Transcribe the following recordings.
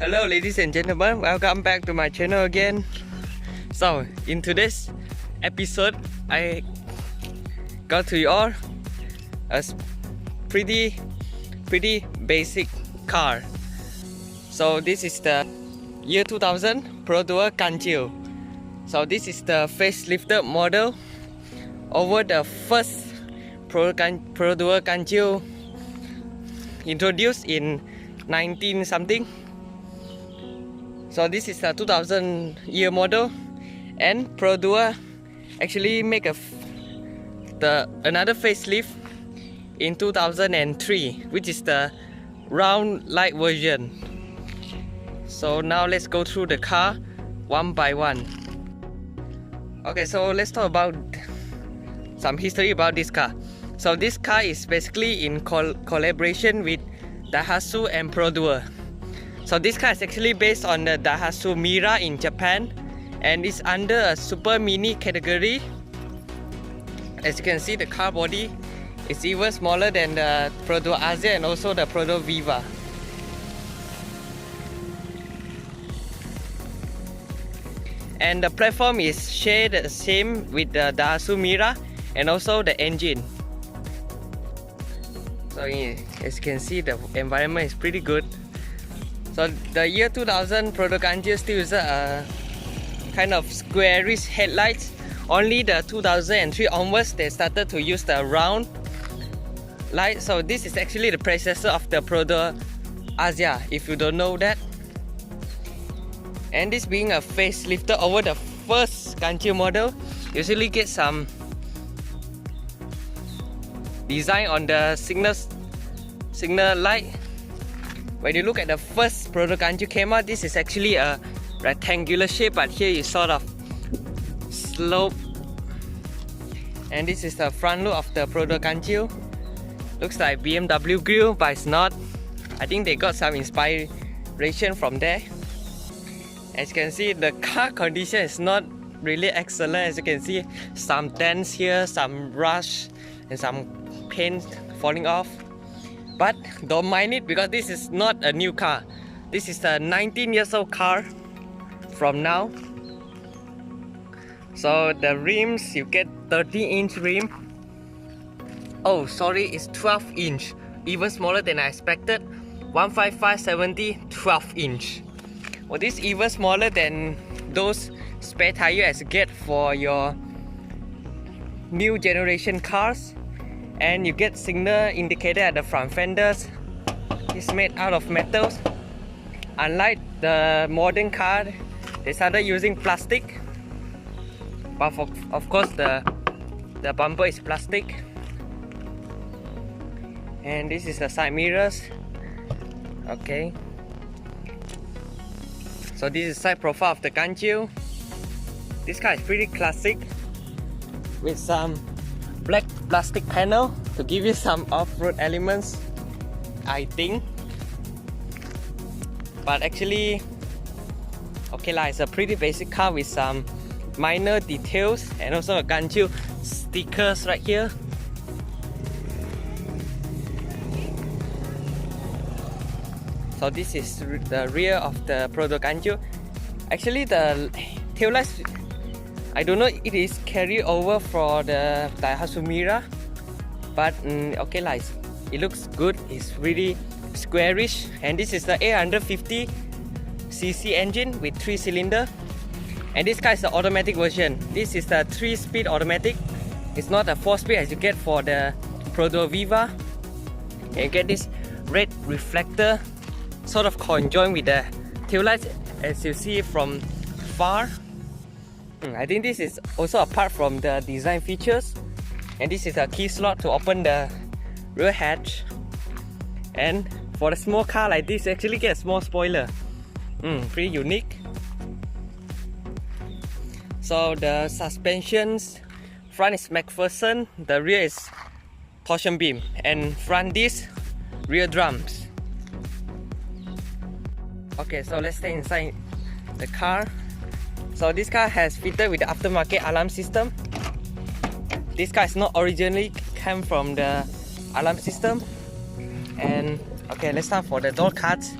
Hello ladies and gentlemen, welcome back to my channel again. So in today's episode, I got to you all a pretty basic car. So this is the year 2000 Perodua Kancil. So this is the facelifted model over the first Perodua Kancil introduced in 19 something. So this is a 2000 year model, and Perodua actually make another facelift in 2003, which is the round light version. So now let's go through the car one by one. Okay, so let's talk about some history about this car. So this car is basically in collaboration with Daihatsu and Perodua. So this car is actually based on the Daihatsu Mira in Japan, and it's under a super mini category. As you can see, the car body is even smaller than the Perodua Asia and also the Perodua Viva. And the platform is shared the same with the Daihatsu Mira and also the engine. So as you can see, the environment is pretty good. So the year 2000 Perodua Kancil still uses a kind of squarish headlights. Only the 2003 onwards they started to use the round light. So this is actually the predecessor of the Perodua Asia, if you don't know that. And this being a facelifter over the first Kancil model, usually get some design on the signal light. When you look at the first Perodua Kancil came out, this is actually a rectangular shape, but here is sort of slope. And this is the front look of the Perodua Kancil. Looks like BMW grille, but it's not. I think they got some inspiration from there. As you can see, the car condition is not really excellent. As you can see, some dents here, some rust, and some paint falling off. But don't mind it, because this is not a new car. This is a 19 years old car from now. So the rims, you get 30-inch rim. Oh sorry, it's 12-inch, even smaller than I expected. 155/70 12-inch. Well, this is even smaller than those spare tires as you get for your new generation cars. And you get signal indicator at the front fenders. It's made out of metals. Unlike the modern car, they started using plastic. But of course the bumper is plastic. And this is the side mirrors. Okay. So this is side profile of the Kancil. This car is pretty classic, with some black plastic panel to give you some off-road elements, I think. But actually, okay lah, it's a pretty basic car with some minor details, and also a Kancil stickers right here. So this is the rear of the Perodua Kancil. Actually, the taillights, I don't know, it is carried over for the Daihatsu Mira, but okay lah, it looks good. It's really squarish, and this is the 850cc engine with 3-cylinder, and this car is the automatic version. This is the 3-speed automatic. It's not a 4-speed as you get for the Perodua Viva. And you get this red reflector sort of conjoined with the taillights, as you see from far. I think this is also apart from the design features. And this is a key slot to open the rear hatch. And for a small car like this, you actually get a small spoiler. Pretty unique. So the suspensions, front is McPherson, the rear is torsion beam, and front disc, rear drums. Okay, so let's stay inside the car. So this car has fitted with the aftermarket alarm system. This car is not originally came from the alarm system. And okay, let's start for the door cards.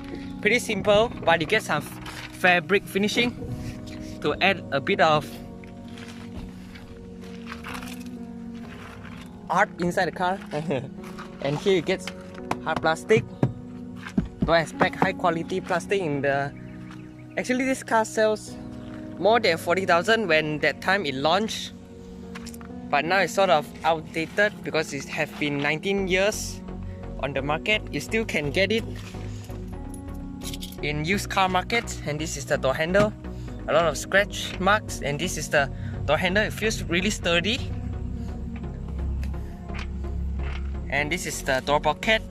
pretty simple, but you get some fabric finishing to add a bit of art inside the car. And here you get hard plastic. Don't expect high quality plastic in the... Actually this car sells more than 40,000 when that time it launched, but now it's sort of outdated because it has been 19 years on the market. You still can get it in used car markets. And this is the door handle, a lot of scratch marks. And this is the door handle, it feels really sturdy. And this is the door pocket.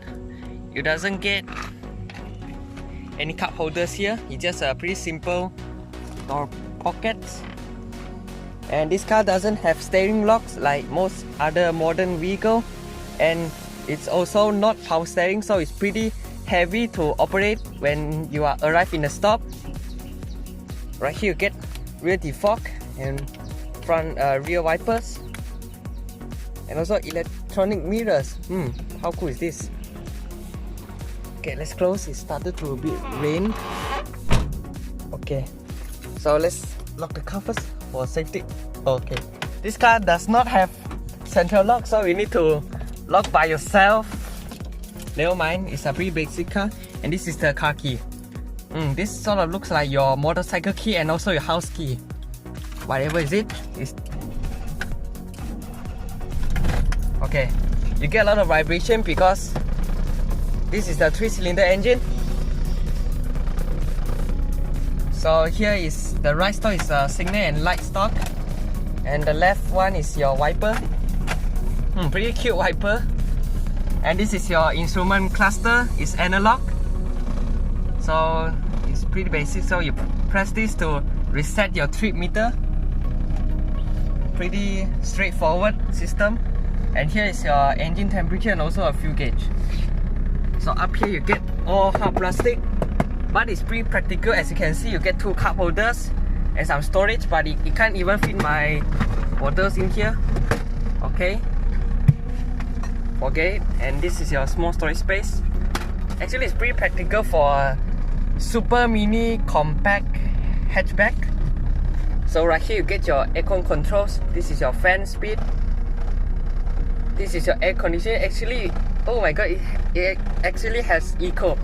It doesn't get any cup holders here, it's just a pretty simple door pocket. And this car doesn't have steering locks like most other modern vehicle, and it's also not power steering, so it's pretty heavy to operate when you arrive in a stop. Right here you get rear defog and front rear wipers, and also electronic mirrors. How cool is this? Okay, let's close. It started to be rain. Okay, so let's lock the car first for safety. Okay, this car does not have central lock, so you need to lock by yourself. Never mind, it's a pretty basic car. And this is the car key. This sort of looks like your motorcycle key and also your house key. Whatever is it, it's... Okay, you get a lot of vibration because this is the 3-cylinder engine. So here is the right stock is a signal and light stock, and the left one is your wiper. Pretty cute wiper. And this is your instrument cluster, it's analog, so it's pretty basic. So you press this to reset your trip meter. Pretty straightforward system. And here is your engine temperature and also a fuel gauge. So up here you get all hard plastic, but it's pretty practical. As you can see, you get 2 cup holders and some storage, but it can't even fit my bottles in here. Okay, forget it. And this is your small storage space. Actually, it's pretty practical for a super mini compact hatchback. So right here you get your aircon controls. This is your fan speed. This is your air conditioning. Actually, oh my god, it actually has eco.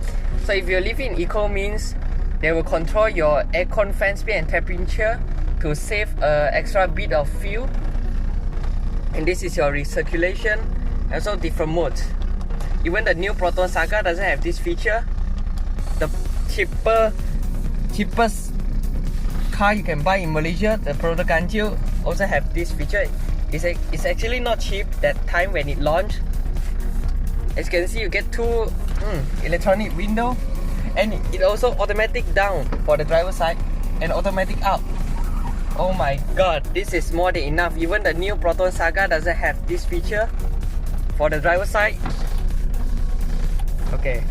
So if you live in eco, means they will control your aircon fan speed and temperature to save an extra bit of fuel. And this is your recirculation, also different modes. Even the new Proton Saga doesn't have this feature. The cheapest car you can buy in Malaysia, the Perodua Kancil, also have this feature. It's actually not cheap that time when it launched. As you can see, you get 2 electronic window, and it also automatic down for the driver side and automatic up. Oh my god, this is more than enough. Even the new Proton Saga doesn't have this feature for the driver side. Okay,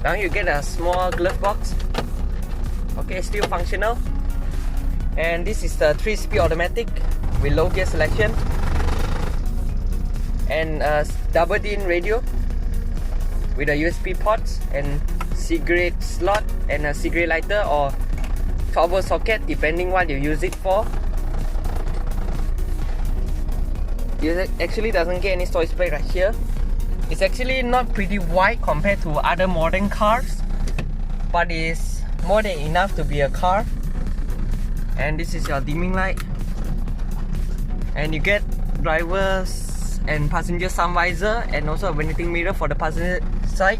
now you get a small glove box. Okay, still functional. And this is the 3-speed automatic with low gear selection, and a double DIN radio with a USB ports and cigarette slot and a cigarette lighter or 12-volt socket depending what you use it for. It actually doesn't get any storage space right here. It's actually not pretty wide compared to other modern cars, but it's more than enough to be a car. And this is your dimming light, and you get driver's and passenger sun visor and also a vanity mirror for the passenger side.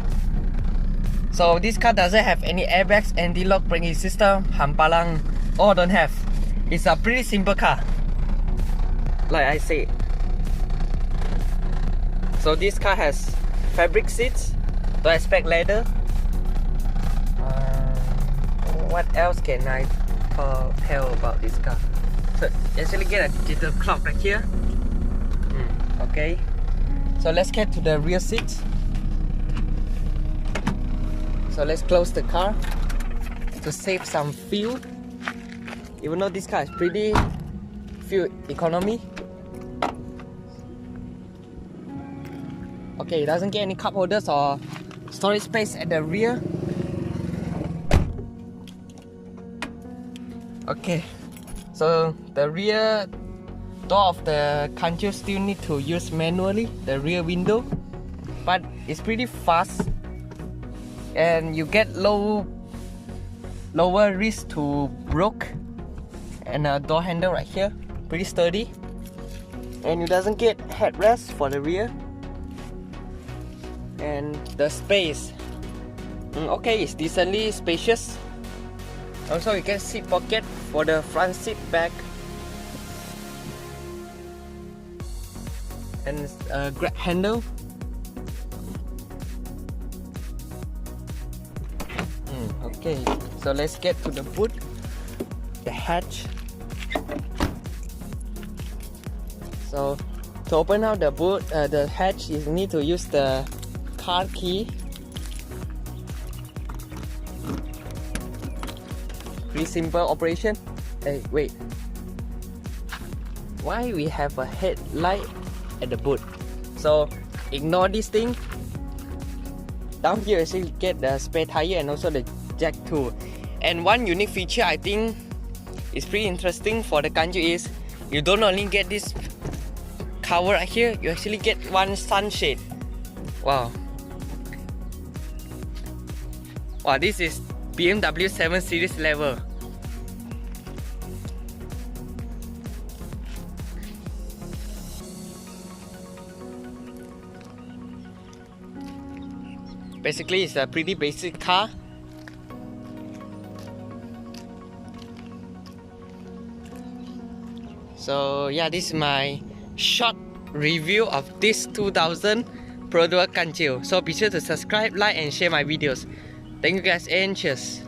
So this car doesn't have any airbags, anti-lock braking system, hampalang, or don't have. It's a pretty simple car, like I said. So this car has fabric seats, don't expect leather. What else can I tell about this car? So you actually get a digital clock right here. Okay, so let's get to the rear seat. So let's close the car to save some fuel, even though this car is pretty fuel economy. Okay, it doesn't get any cup holders or storage space at the rear. Okay, so the rear door of the Kancil still need to use manually, the rear window, but it's pretty fast and you get lower risk to broke. And a door handle right here, pretty sturdy, and it doesn't get headrest for the rear. And the space, okay, it's decently spacious. Also you get seat pocket for the front seat back, and a grab handle. Okay, so let's get to the boot, the hatch. So to open out the boot, the hatch, you need to use the car key. Pretty simple operation. Hey, wait. Why we have a headlight at the boot? So ignore this thing. Down here you actually get the spare tire and also the jack tool. And one unique feature I think is pretty interesting for the Kancil is you don't only get this cover right here, you actually get one sunshade. Wow. Wow, this is BMW 7 Series level. Basically, it's a pretty basic car. So yeah, this is my short review of this 2000 Perodua Kancil. So be sure to subscribe, like and share my videos. Thank you guys and cheers.